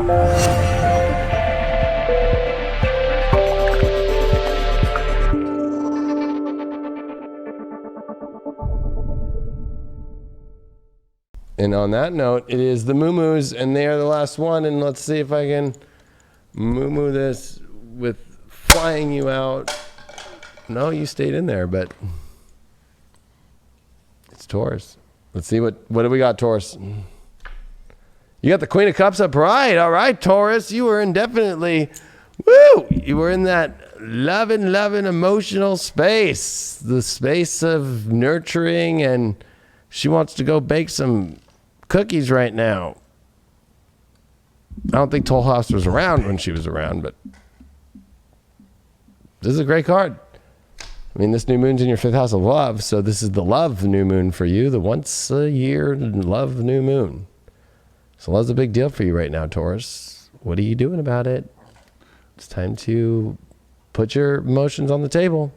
And on that note, it is the moo-moos, and they are the last one. And let's see if I can moo-moo this with flying you out. No, you stayed in there, but it's Taurus. Let's see what do we got, Taurus? You got the Queen of Cups upright. All right, Taurus, you were indefinitely, woo! You were in that loving, emotional space, the space of nurturing, and she wants to go bake some cookies right now. I don't think Toll House was around when she was around, but this is a great card. I mean, this new moon's in your 5th house of love, so this is the love new moon for you, the once a year love new moon. So love's a big deal for you right now, Taurus. What are you doing about it? It's time to put your emotions on the table.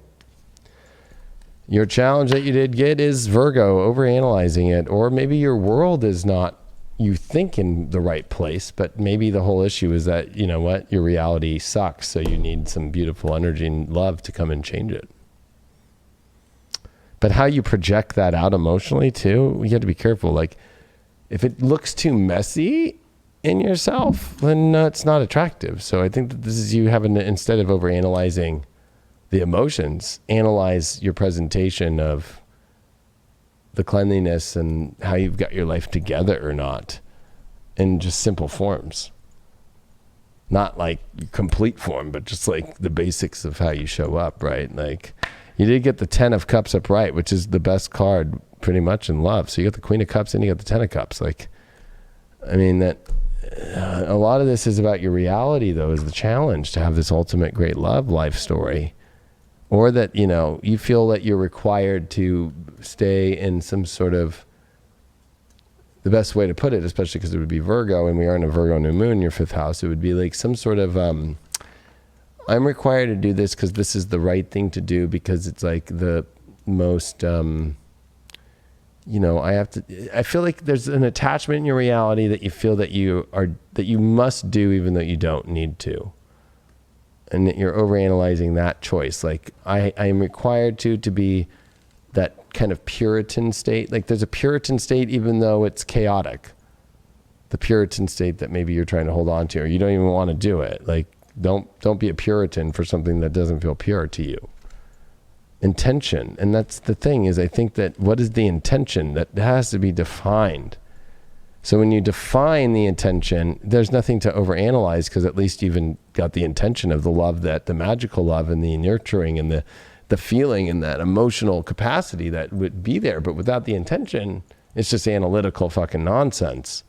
Your challenge that you did get is Virgo, overanalyzing it, or maybe your world is not, you think, in the right place, but maybe the whole issue is that, you know what, your reality sucks, so you need some beautiful energy and love to come and change it. But how you project that out emotionally too, you have to be careful. Like, if it looks too messy in yourself, then it's not attractive. So I think that this is you having to, instead of overanalyzing the emotions, analyze your presentation of the cleanliness and how you've got your life together or not in just simple forms. Not like complete form, but just like the basics of how you show up, right? Like, you did get the 10 of Cups upright, which is the best card pretty much in love. So you got the Queen of Cups and you got the 10 of Cups. Like, I mean, that a lot of this is about your reality, though, is the challenge to have this ultimate great love life story. Or that, you know, you feel that you're required to stay in some sort of, the best way to put it, especially because it would be Virgo, and we are in a Virgo new moon in your 5th house, it would be like some sort of, I'm required to do this because this is the right thing to do, because it's like the most, you know, I feel like there's an attachment in your reality that you feel that you must do even though you don't need to. And that you're overanalyzing that choice. Like, I am required to be that kind of Puritan state. Like, there's a Puritan state even though it's chaotic. The Puritan state that maybe you're trying to hold on to, or you don't even want to do it. Like, don't be a Puritan for something that doesn't feel pure to you. Intention. And that's the thing, is I think that what is the intention? That has to be defined. So when you define the intention, there's nothing to overanalyze, because at least you've got the intention of the love, that the magical love and the nurturing and the feeling and that emotional capacity that would be there. But without the intention, it's just analytical fucking nonsense.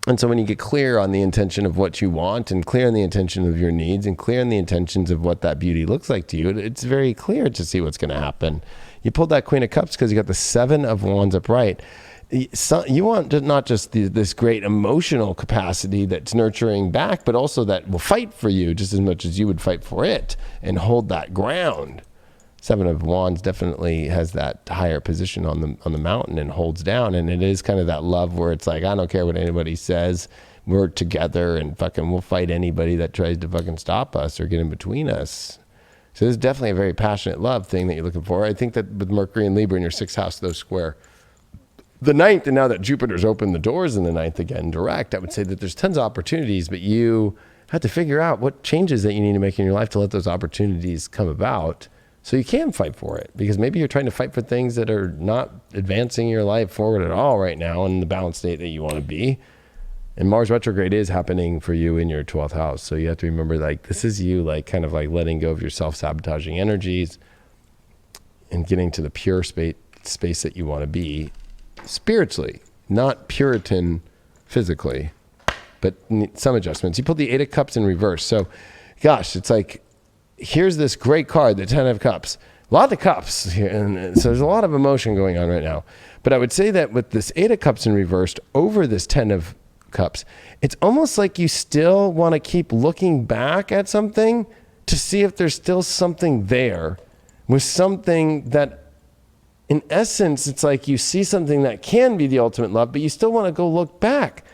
And so when you get clear on the intention of what you want, and clear on the intention of your needs, and clear on the intentions of what that beauty looks like to you, it's very clear to see what's going to happen. You pulled that Queen of Cups because you got the 7 of Wands upright. So you want not just this great emotional capacity that's nurturing back, but also that will fight for you just as much as you would fight for it and hold that ground. 7 of Wands definitely has that higher position on the mountain and holds down. And it is kind of that love where it's like, I don't care what anybody says. We're together and fucking we'll fight anybody that tries to fucking stop us or get in between us. So there's definitely a very passionate love thing that you're looking for. I think that with Mercury and Libra in your 6th house, those square the 9th, and now that Jupiter's opened the doors in the 9th again, direct, I would say that there's tons of opportunities, but you have to figure out what changes that you need to make in your life to let those opportunities come about so you can fight for it. Because maybe you're trying to fight for things that are not advancing your life forward at all right now in the balanced state that you want to be. And Mars retrograde is happening for you in your 12th house. So you have to remember, like, this is you, like, kind of like letting go of your self-sabotaging energies and getting to the pure space that you want to be spiritually, not Puritan physically, but some adjustments. You pulled the 8 of Cups in reverse. So, gosh, it's like, here's this great card, the 10 of Cups. A lot of cups here, and so there's a lot of emotion going on right now. But I would say that with this 8 of Cups in reversed over this 10 of Cups, it's almost like you still want to keep looking back at something to see if there's still something there, with something that, in essence, it's like you see something that can be the ultimate love, but you still want to go look back.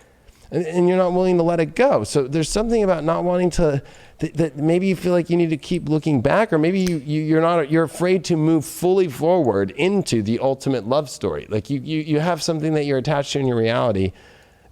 and you're not willing to let it go. So there's something about not wanting to, that maybe you feel like you need to keep looking back, or maybe you're afraid to move fully forward into the ultimate love story. Like you have something that you're attached to in your reality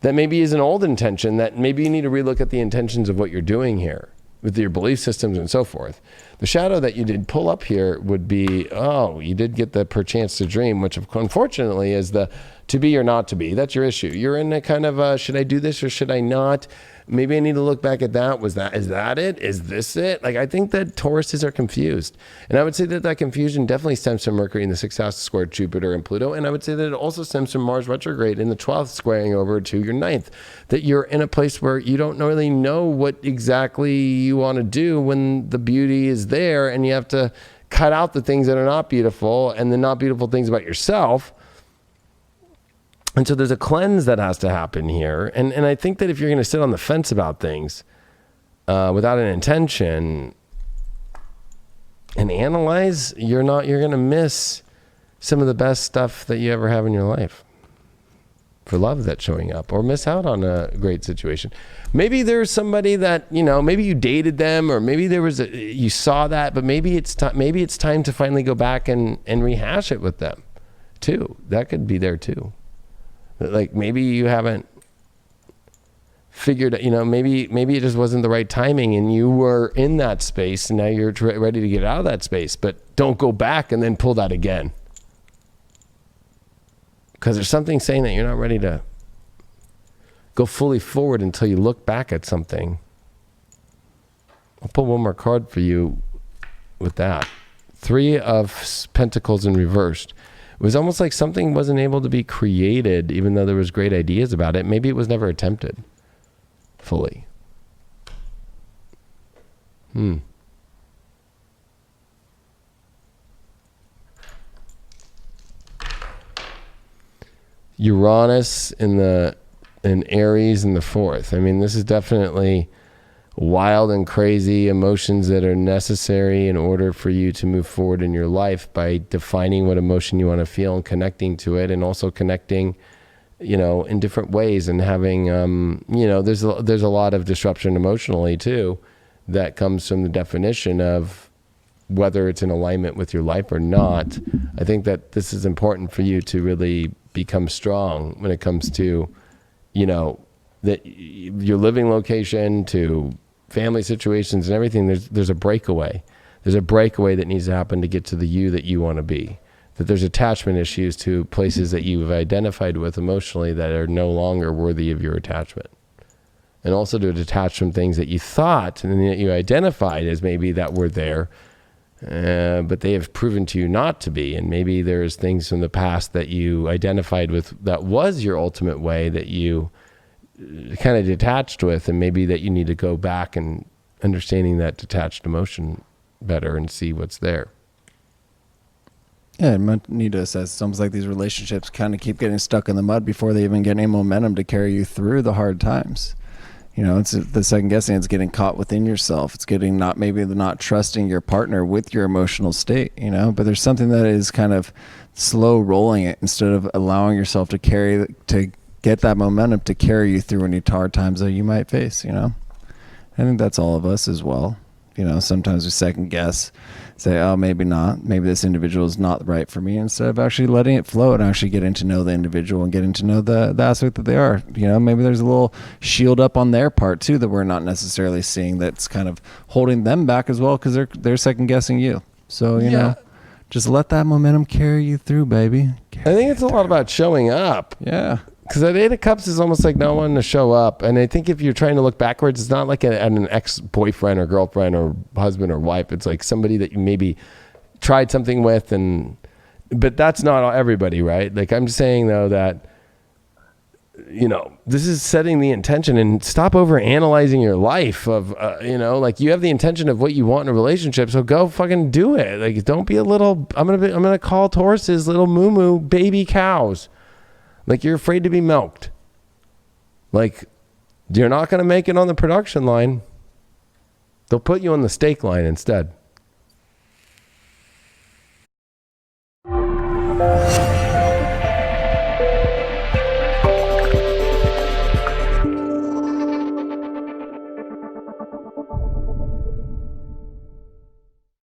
that maybe is an old intention, that maybe you need to relook at the intentions of what you're doing here with your belief systems and so forth. The shadow that you did pull up here would be, you did get the perchance to dream, which unfortunately is the to be or not to be. That's your issue. You're in a kind of, should I do this or should I not? Maybe I need to look back at that. Is that it? Is this it? Like, I think that Tauruses are confused. And I would say that confusion definitely stems from Mercury in the 6th house square Jupiter and Pluto. And I would say that it also stems from Mars retrograde in the 12th squaring over to your 9th. That you're in a place where you don't really know what exactly you want to do when the beauty is there, and you have to cut out the things that are not beautiful and the not beautiful things about yourself. And so there's a cleanse that has to happen here. And I think that if you're going to sit on the fence about things without an intention and analyze, you're going to miss some of the best stuff that you ever have in your life for love that's showing up, or miss out on a great situation. Maybe there's somebody that, maybe you dated them, or maybe you saw that, but maybe it's time to finally go back and rehash it with them too. That could be there too. Like, maybe you haven't figured, maybe it just wasn't the right timing, and you were in that space and now you're ready to get out of that space, but don't go back and then pull that again. Because there's something saying that you're not ready to go fully forward until you look back at something. I'll pull one more card for you with that. 3 of Pentacles in reversed. It was almost like something wasn't able to be created, even though there was great ideas about it. Maybe it was never attempted fully. Uranus in Aries in the 4th. I mean, this is definitely wild and crazy emotions that are necessary in order for you to move forward in your life, by defining what emotion you want to feel and connecting to it, and also connecting, in different ways, and having, there's a lot of disruption emotionally too that comes from the definition of whether it's in alignment with your life or not. I think that this is important for you to really become strong when it comes to, that your living location to family situations and everything. There's a breakaway. There's a breakaway that needs to happen to get to the you that you want to be. That there's attachment issues to places that you've identified with emotionally that are no longer worthy of your attachment. And also to detach from things that you thought and that you identified as maybe that were there, but they have proven to you not to be. And maybe there's things from the past that you identified with that was your ultimate way that you kind of detached with, and maybe that you need to go back and understanding that detached emotion better and see what's there. Yeah, I might need to assess. It's almost like these relationships kind of keep getting stuck in the mud before they even get any momentum to carry you through the hard times. It's the second guessing. It's getting caught within yourself. It's getting not trusting your partner with your emotional state, but there's something that is kind of slow rolling it instead of allowing yourself to get that momentum to carry you through any hard times that you might face. I think that's all of us as well. Sometimes we second guess, say, oh, maybe not. Maybe this individual is not right for me, instead of actually letting it flow and actually getting to know the individual and getting to know the aspect that they are. Maybe there's a little shield up on their part too that we're not necessarily seeing, that's kind of holding them back as well, because they're second guessing you. So, you know, just let that momentum carry you through, baby. I think it's a lot about showing up. Yeah. Because that 8 of Cups is almost like not wanting to show up. And I think if you're trying to look backwards, it's not like at an ex-boyfriend or girlfriend or husband or wife. It's like somebody that you maybe tried something with, but that's not everybody, right? Like, I'm saying though that, this is setting the intention, and stop over analyzing your life of, like, you have the intention of what you want in a relationship. So go fucking do it. Like, don't be a little, I'm going to call Tauruses little moo baby cows. Like, you're afraid to be milked. Like, you're not going to make it on the production line. They'll put you on the steak line instead.